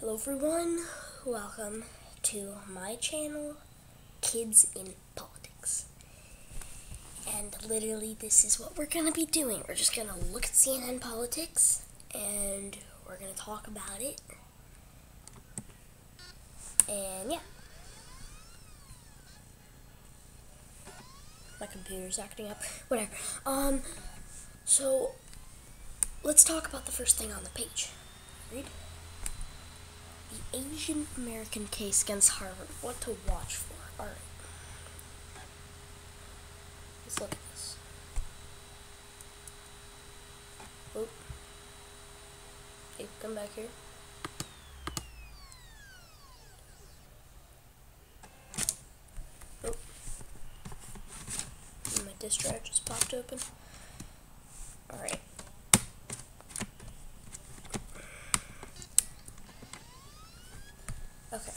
Hello everyone, welcome to my channel, Kids in Politics. And literally this is what we're going to be doing. We're just going to look at CNN Politics and we're going to talk about it. And yeah. My computer's acting up. Whatever. So let's talk about the first thing on the page. Read. The Asian American case against Harvard. What to watch for. Alright. Let's look at this. Oh. Hey, come back here. Oh. My disk drive just popped open. Alright. Okay,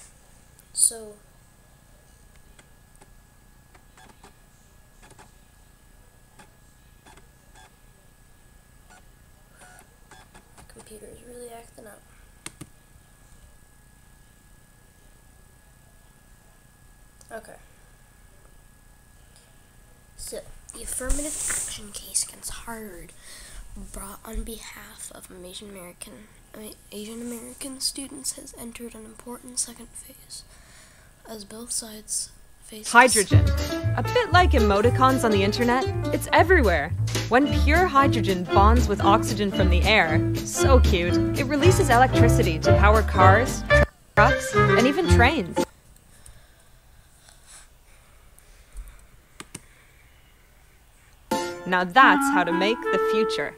so my computer is really acting up. Okay. So, the affirmative action case against Harvard brought on behalf of Asian American students has entered an important second phase, as both sides face hydrogen. A bit like emoticons on the internet, it's everywhere. When pure hydrogen bonds with oxygen from the air, so cute, it releases electricity to power cars, trucks, and even trains. Now that's how to make the future.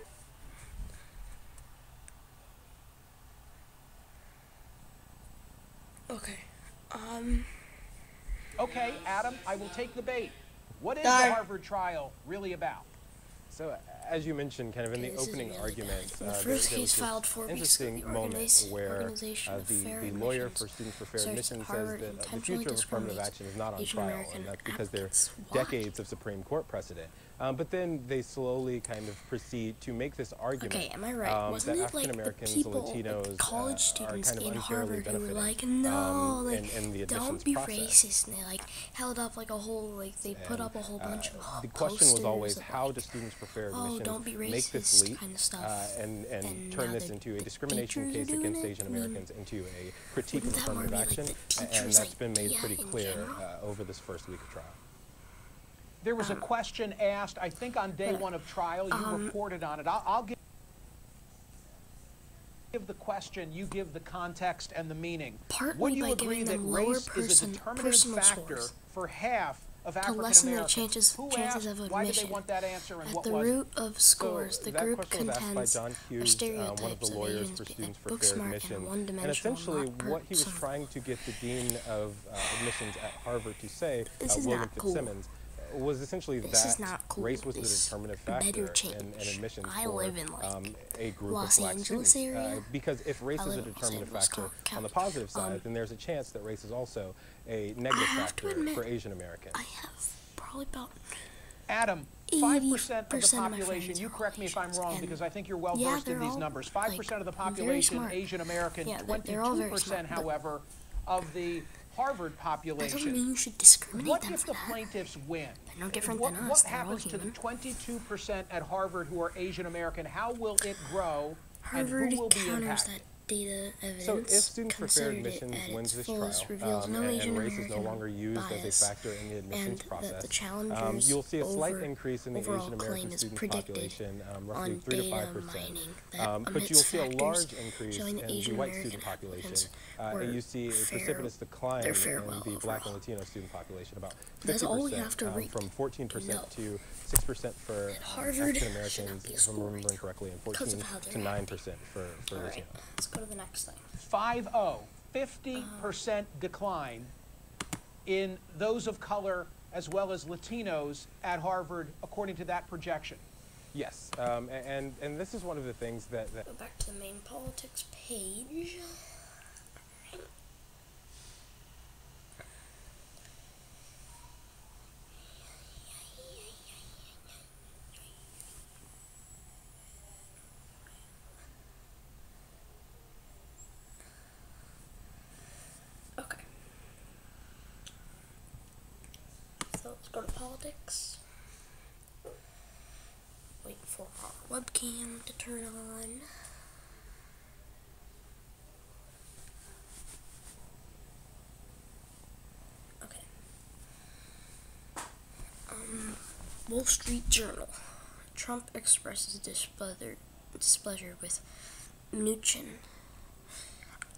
Okay. Okay, Adam, I will take the bait. What is the Harvard trial really about? So, as you mentioned, kind of in the opening argument, the first case filed 4 weeks ago, interesting moment where the lawyer for Students for Fair Admissions says that the future of affirmative action is not on trial, and that's because there's decades of Supreme Court precedent. But then they slowly kind of proceed to make this argument. Okay, am I right? Wasn't it like the people, Latinos, college students kind of in Harvard who were like, no, like, don't be racist, and they like held up like a whole, like they put up a whole bunch of the question was always, of, how like, do Students for Fair oh, Admissions don't be racist, make this leap kind of stuff, and turn this into a discrimination case against Asian Americans into a critique of affirmative action, and that's been made pretty clear over this first week of trial. There was a question asked, I think on day one of trial, you reported on it. I'll give the question, you give the context and the meaning. Would you agree that race is a determinative factor for half of African Americans? Who asked, why did they want that answer, and what was it? At the root of scores, the group contends John Hughes, stereotypes one of the lawyers for Students for Fair Admissions, and essentially what he was trying to get the dean of admissions at Harvard to say, William Fitzsimmons, was essentially that race was the determinative factor in admissions for a group of black students. Because if race is a determinative factor on the positive side, then there's a chance that race is also a negative factor for Asian Americans. I have probably about Adam, 5% of the population, you correct me if I'm wrong because I think you're well versed in these numbers, 5% of the population Asian American, 22% however of the Harvard population. That doesn't mean you should discriminate them for that. What if the plaintiffs win? They're no different than us. What happens to the 22% at Harvard who are Asian American? How will it grow, and who will be impacted? Data evidence. So if Students for Fair Admissions wins this trial, and race is no longer used as a factor in the admissions process, you'll see a slight increase in the Asian American student population, roughly 3 to 5%. But you'll see a large increase in the white student population, and you see a precipitous decline in the black and Latino student population, about 50%, from 14% to 6% for African Americans, if I'm remembering correctly, and 14 to 9% for Latinos. Let's go to the next thing. 50% decline in those of color as well as Latinos at Harvard, according to that projection. Yes, and this is one of the things that go back to the main politics page. Let's go to politics. Wait for our webcam to turn on. Okay. Wall Street Journal. Trump expresses displeasure with Mnuchin.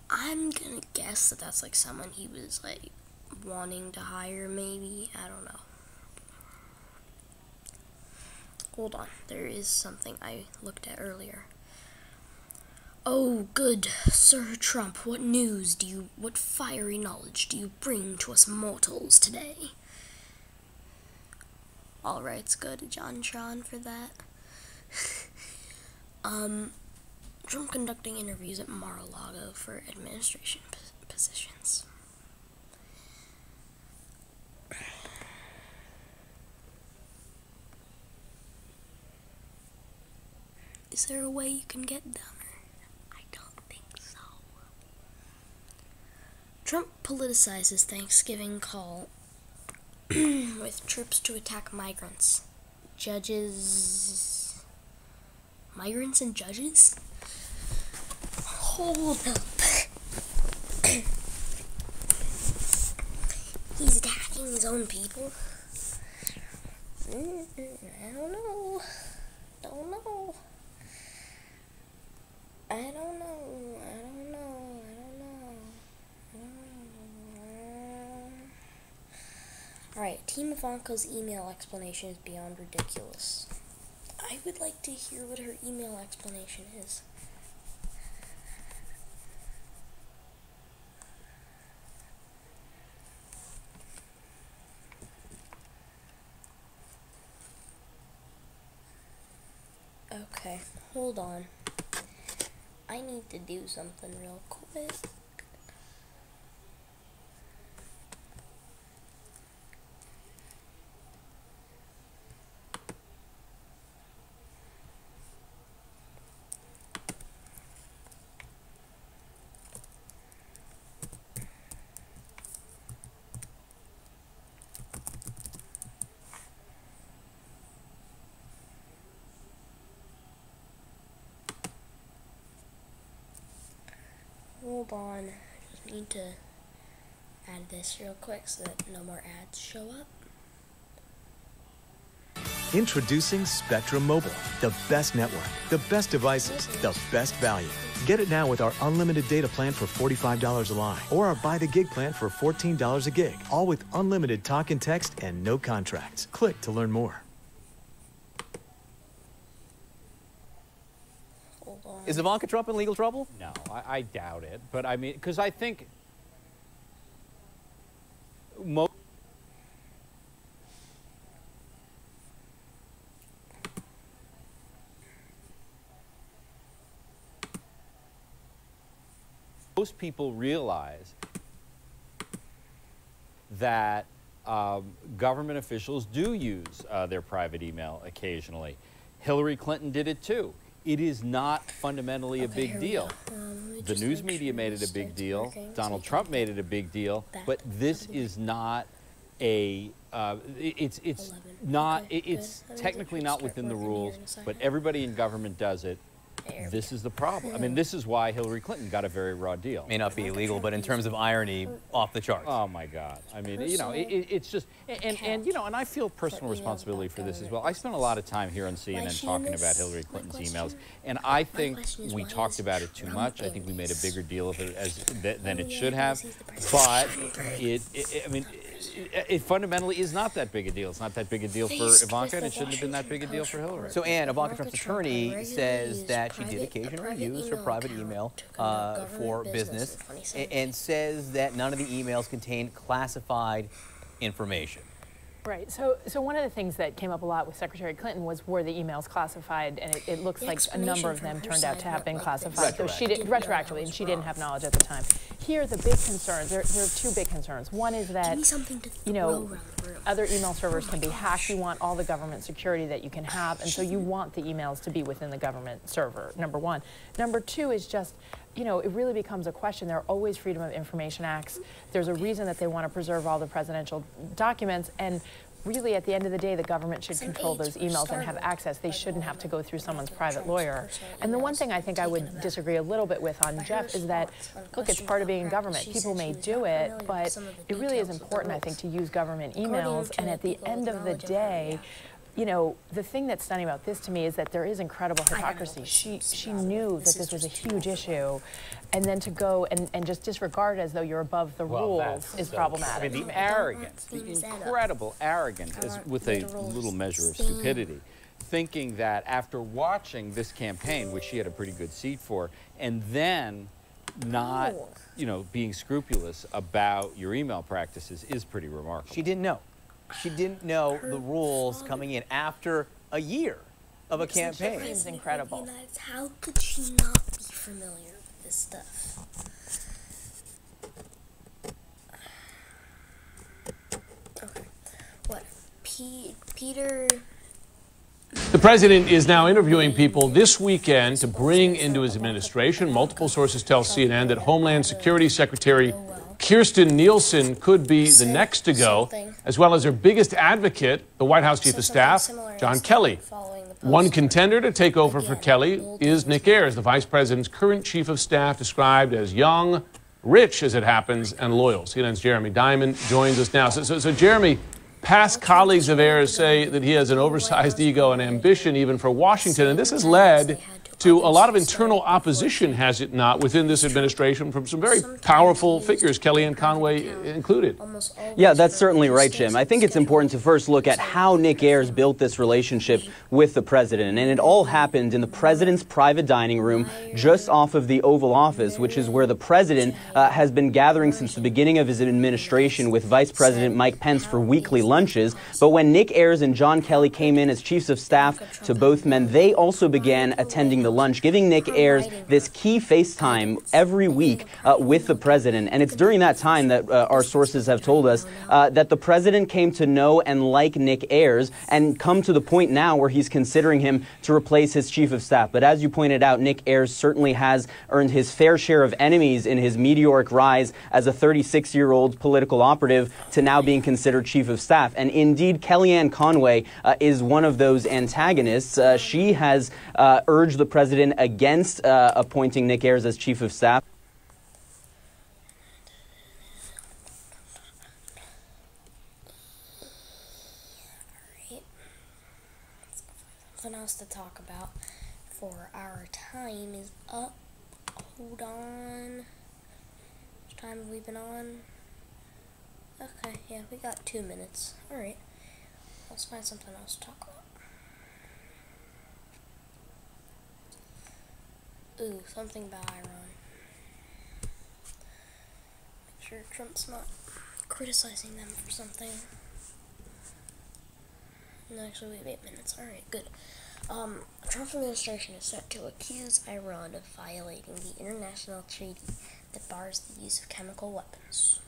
I'm gonna guess that that's like someone he was like wanting to hire, maybe. I don't know. Hold on, there is something I looked at earlier. Oh, good Sir Trump, what news what fiery knowledge do you bring to us mortals today? All right's good, John Tron, for that. Trump conducting interviews at Mar-a-Lago for administration positions. Is there a way you can get dumber? I don't think so. Trump politicizes Thanksgiving call with troops to attack migrants. Migrants and judges? Hold up. He's attacking his own people? I don't know. Alright, Team Ivanka's email explanation is beyond ridiculous. I would like to hear what her email explanation is. Okay, hold on. I need to do something real quick. Hold on, I just need to add this real quick so that no more ads show up. Introducing Spectrum Mobile, the best network, the best devices, the best value. Get it now with our unlimited data plan for $45 a line, or our buy the gig plan for $14 a gig, all with unlimited talk and text and no contracts. Click to learn more. Is Ivanka Trump in legal trouble? No, I doubt it. But I mean, because I think most people realize that government officials do use their private email occasionally. Hillary Clinton did it too. It is not fundamentally a big deal. The news media made it a big deal. Donald Trump made it a big deal. But this is not a. It's technically not within the rules. But everybody in government does it. This is the problem. I mean, this is why Hillary Clinton got a very raw deal. May not be illegal, but in terms of irony, off the charts. Oh my God! I mean, you know, it's just, and you know, and I feel personal responsibility for this as well. I spent a lot of time here on CNN talking about Hillary Clinton's emails, and I think we talked about it too much. I think we made a bigger deal of it than it should have. But I mean, it fundamentally is not that big a deal. It's not that big a deal for Ivanka, and it shouldn't have been that big a deal for Hillary. So, Ann, Ivanka Trump's attorney says that she did occasionally use her private email for business, and says that none of the emails contained classified information. Right. So one of the things that came up a lot with Secretary Clinton was, were the emails classified, and it looks like a number of them turned out to have been classified. So she did retroactively, and she didn't have knowledge at the time. Here, the big concerns, there are two big concerns. One is that, you know, other email servers can be hacked. You want all the government security that you can have, and so you want the emails to be within the government server, number one. Number two is just, you know, it really becomes a question. There are always Freedom of Information Acts. There's a reason that they want to preserve all the presidential documents, and really, at the end of the day, the government should control those emails and have access. They shouldn't have to go through someone's private lawyer. And the one thing I think I would disagree a little bit with on Jeff is that, look, it's part of being in government. People may do it, but it really is important, I think, to use government emails. And at the end of the day, you know, the thing that's stunning about this to me is that there is incredible hypocrisy. She knew that this was a huge issue, and then to go and just disregard it as though you're above the rules is problematic. I mean, the arrogance, the incredible arrogance is with a little measure of stupidity, thinking that after watching this campaign, which she had a pretty good seat for, and then not, you know, being scrupulous about your email practices is pretty remarkable. She didn't know. She didn't know the rules coming in after a year of a campaign. It's incredible. How could she not be familiar with this stuff? Okay. What? Peter... The president is now interviewing people this weekend to bring into his administration. Multiple sources tell CNN that Homeland Security Secretary Kirstjen Nielsen could be the next to go, as well as her biggest advocate, the White House Chief of Staff, John Kelly. One contender to take over for Kelly is Nick Ayers, the vice president's current chief of staff, described as young, rich, as it happens, and loyal. CNN's Jeremy Diamond joins us now. So Jeremy, past colleagues of Ayers say that he has an oversized ego and ambition even for Washington, and this has led to a lot of internal opposition, has it not, within this administration from some very powerful figures, Kellyanne Conway included. Yeah, that's certainly right, Jim. I think it's important to first look at how Nick Ayers built this relationship with the president. And it all happened in the president's private dining room just off of the Oval Office, which is where the president has been gathering since the beginning of his administration with Vice President Mike Pence for weekly lunches. But when Nick Ayers and John Kelly came in as chiefs of staff to both men, they also began attending the lunch, giving Nick Ayers this key FaceTime every week with the president. And it's during that time that our sources have told us that the president came to know and like Nick Ayers and come to the point now where he's considering him to replace his chief of staff. But as you pointed out, Nick Ayers certainly has earned his fair share of enemies in his meteoric rise as a 36-year-old political operative to now being considered chief of staff. And indeed, Kellyanne Conway is one of those antagonists. She has urged the president against appointing Nick Ayers as chief of staff. Alright. Something else to talk about for our time is up. Hold on. How much time have we been on? Okay, yeah, we got 2 minutes. Alright. Let's find something else to talk about. Ooh, something about Iran. Make sure Trump's not criticizing them for something. No, actually, we have 8 minutes. Alright, good. Trump's administration is set to accuse Iran of violating the international treaty that bars the use of chemical weapons.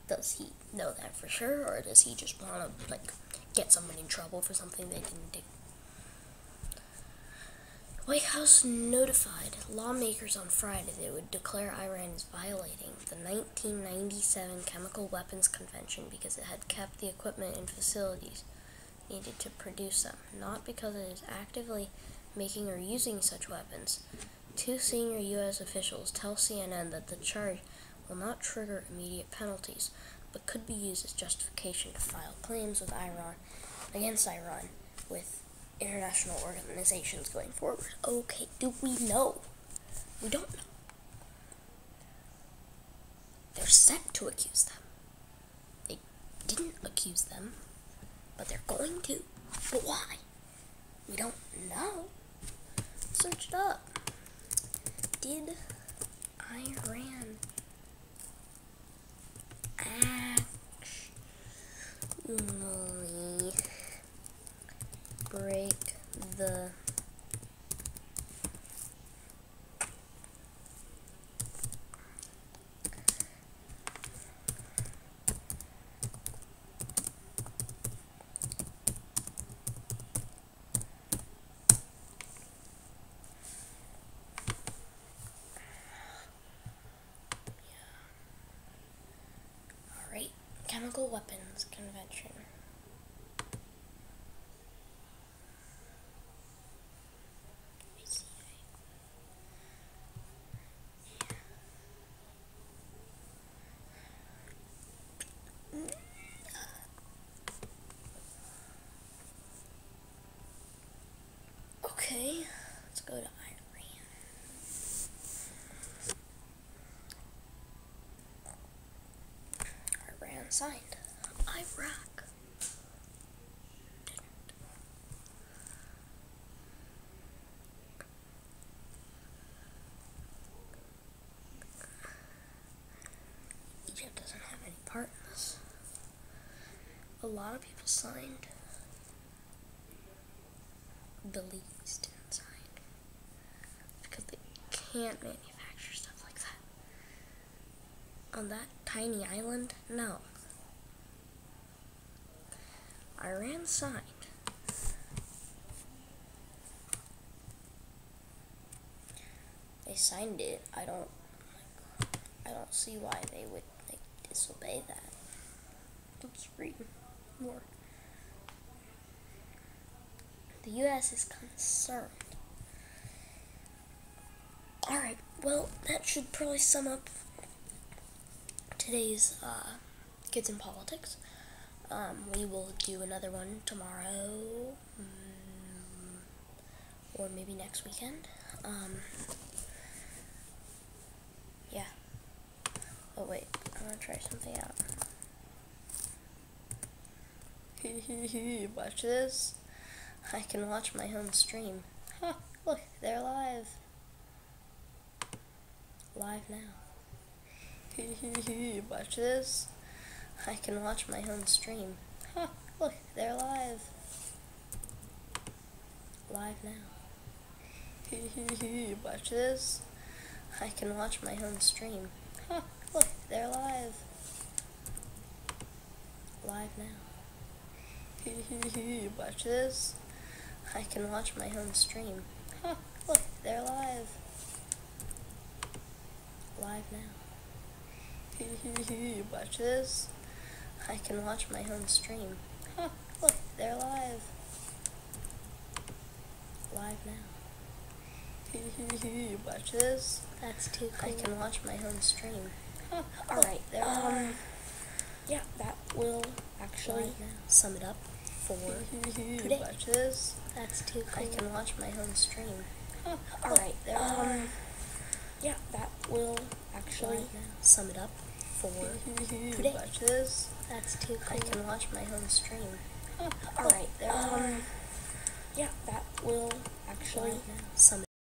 Does he know that for sure, or does he just want to, like, get someone in trouble for something they didn't do? White House notified lawmakers on Friday that it would declare Iran as violating the 1997 Chemical Weapons Convention because it had kept the equipment and facilities needed to produce them, not because it is actively making or using such weapons. 2 senior U.S. officials tell CNN that the charge will not trigger immediate penalties, but could be used as justification to file claims with against Iran with international organizations going forward. Okay, do we know? We don't know. They're set to accuse them. They didn't accuse them, but they're going to. But why? We don't know. Search it up. Did Iran actually break the Chemical Weapons Convention. Okay, let's go to Iran. Iran signed. Iraq didn't. Egypt doesn't have any part in this. A lot of people signed. Belize didn't sign because they can't manufacture stuff like that on that tiny island. No. Iran signed. They signed it. I don't see why they would disobey that. Let's read more. The U.S. is concerned. Alright, well, that should probably sum up today's Kids in Politics. We will do another one tomorrow, or maybe next weekend. Yeah. Oh wait, I want to try something out. Watch this. I can watch my home stream. Huh, look, they're live. Live now. Watch this. I can watch my home stream. Huh, look, they're live. Live now. Watch this. I can watch my home stream. Huh, look, they're live. Live now. Watch this. I can watch my home stream. Huh, look, they're live. Live now. Watch this. I can watch my home stream. Huh, look, they're live. Live now. Watch this. That's too cool. I can watch my home stream. Huh, alright, they're yeah, that will actually sum it up for today. Watch this. That's too cool. I can watch my home stream. Huh, alright, yeah, that will actually sum it up for today. Watch this. That's too cool. I can watch my home stream. Huh, alright, yeah, that will actually sum it up.